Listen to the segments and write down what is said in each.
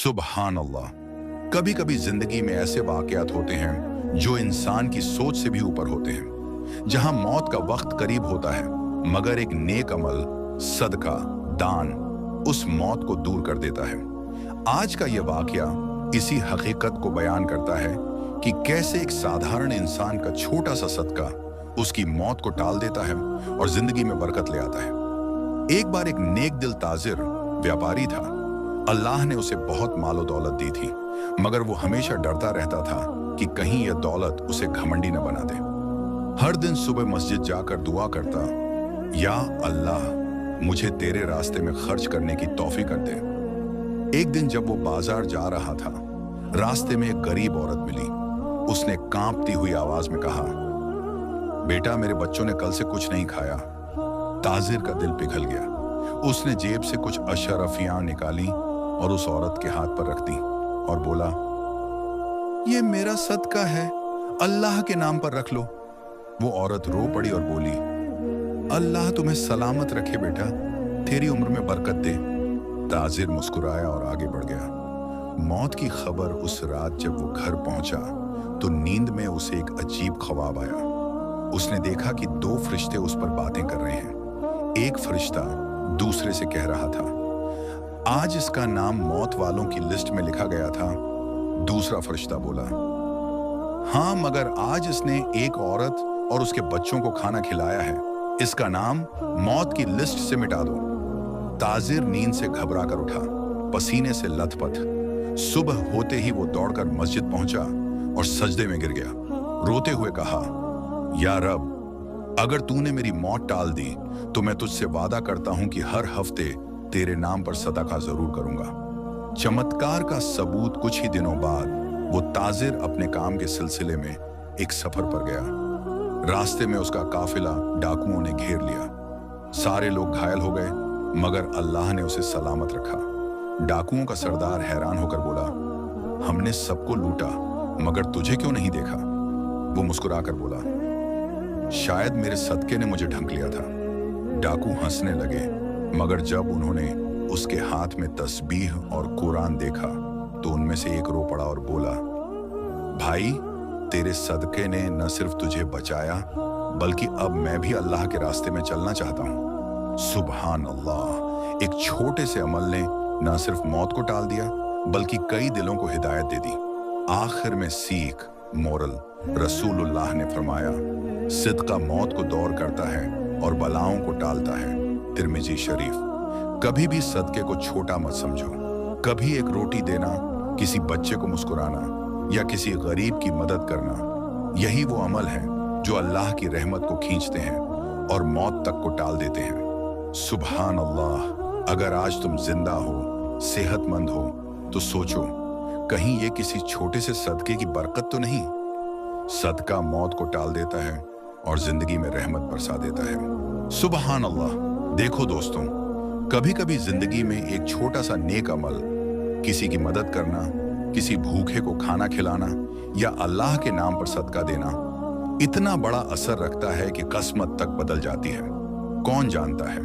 सुबहान अल्लाह। कभी कभी जिंदगी में ऐसे वाकयात होते हैं जो इंसान की सोच से भी ऊपर होते हैं, जहां मौत का वक्त करीब होता है मगर एक नेक अमल, सदका, दान उस मौत को दूर कर देता है। आज का यह वाकया इसी हकीकत को बयान करता है कि कैसे एक साधारण इंसान का छोटा सा सदका उसकी मौत को टाल देता है और जिंदगी में बरकत ले आता है। एक बार एक नेक दिल ताजिर व्यापारी था। अल्लाह ने उसे बहुत मालो दौलत दी थी, मगर वो हमेशा डरता रहता था कि कहीं यह दौलत उसे घमंडी न बना दे। हर दिन सुबह मस्जिद जाकर दुआ करता, या अल्लाह मुझे तेरे रास्ते में खर्च करने की तौफीक कर दे। एक दिन जब वो बाजार जा रहा था, रास्ते में एक गरीब औरत मिली। उसने कांपती हुई आवाज में कहा, बेटा मेरे बच्चों ने कल से कुछ नहीं खाया। ताजिर का दिल पिघल गया। उसने जेब से कुछ अशरफियां निकाली और उस औरत के हाथ पर रख दी और बोला, ये मेरा सदका है, अल्लाह के नाम पर रख लो। वो औरत रो पड़ी और बोली, अल्लाह तुम्हें सलामत रखे बेटा, तेरी उम्र में बरकत दे। ताजिर मुस्कुराया और आगे बढ़ गया। मौत की खबर उस रात जब वो घर पहुंचा तो नींद में उसे एक अजीब ख्वाब आया। उसने देखा कि दो फरिश्ते उस पर बातें कर रहे हैं। एक फरिश्ता दूसरे से कह रहा था, आज इसका नाम मौत वालों की लिस्ट में लिखा गया था। दूसरा फरिश्ता बोला, हाँ मगर आज इसने एक औरत और उसके बच्चों को खाना खिलाया है, इसका नाम मौत की लिस्ट से मिटा दो। ताजिर नींद से घबरा कर उठा, पसीने से लथपथ। सुबह होते ही वो दौड़कर मस्जिद पहुंचा और सजदे में गिर गया। रोते हुए कहा, या रब, अगर तूने मेरी मौत टाल दी तो मैं तुझसे वादा करता हूं कि हर हफ्ते तेरे नाम पर सदका जरूर करूंगा। चमत्कार का सबूत कुछ ही दिनों बाद वो ताजिर अपने काम के सिलसिले में एक सफर पर गया। रास्ते में उसका काफिला डाकुओं ने घेर लिया। सारे लोग घायल हो गए मगर अल्लाह ने उसे सलामत रखा। डाकुओं का सरदार हैरान होकर बोला, हमने सबको लूटा मगर तुझे क्यों नहीं देखा? वो मुस्कुराकर बोला, शायद मेरे सदके ने मुझे ढंक लिया था। डाकू हंसने लगे मगर जब उन्होंने उसके हाथ में तस्बीह और कुरान देखा तो उनमें से एक रो पड़ा और बोला, भाई तेरे सदके ने न सिर्फ तुझे बचाया बल्कि अब मैं भी अल्लाह के रास्ते में चलना चाहता हूं। सुबहान अल्लाह। एक छोटे से अमल ने न सिर्फ मौत को टाल दिया बल्कि कई दिलों को हिदायत दे दी। आखिर में सीख, मोरल, रसूलुल्लाह ने फरमाया, सिदका मौत को दौर करता है और बलाओं को टालता है। तिरमिजी शरीफ। कभी भी सदके को छोटा मत समझो। कभी एक रोटी देना, किसी बच्चे को मुस्कुराना या किसी गरीब की मदद करना, यही वो अमल है जो अल्लाह की रहमत को खींचते हैं और मौत तक को टाल देते हैं। सुबहान अल्लाह। अगर आज तुम जिंदा हो, सेहतमंद हो तो सोचो, कहीं ये किसी छोटे से सदके की बरकत तो नहीं? सदका मौत को टाल देता है और जिंदगी में रहमत बरसा देता है। सुबहान अल्लाह। देखो दोस्तों, कभी कभी जिंदगी में एक छोटा सा नेक अमल, किसी की मदद करना, किसी भूखे को खाना खिलाना या अल्लाह के नाम पर सदका देना इतना बड़ा असर रखता है कि किस्मत तक बदल जाती है। कौन जानता है,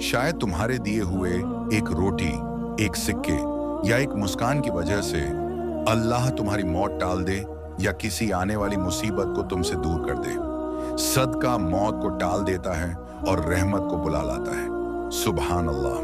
शायद तुम्हारे दिए हुए एक रोटी, एक सिक्के या एक मुस्कान की वजह से अल्लाह तुम्हारी मौत टाल दे या किसी आने वाली मुसीबत को तुमसे दूर कर दे। सदका मौत को टाल देता है और रहमत को बुला लाता है। सुबहान अल्लाह।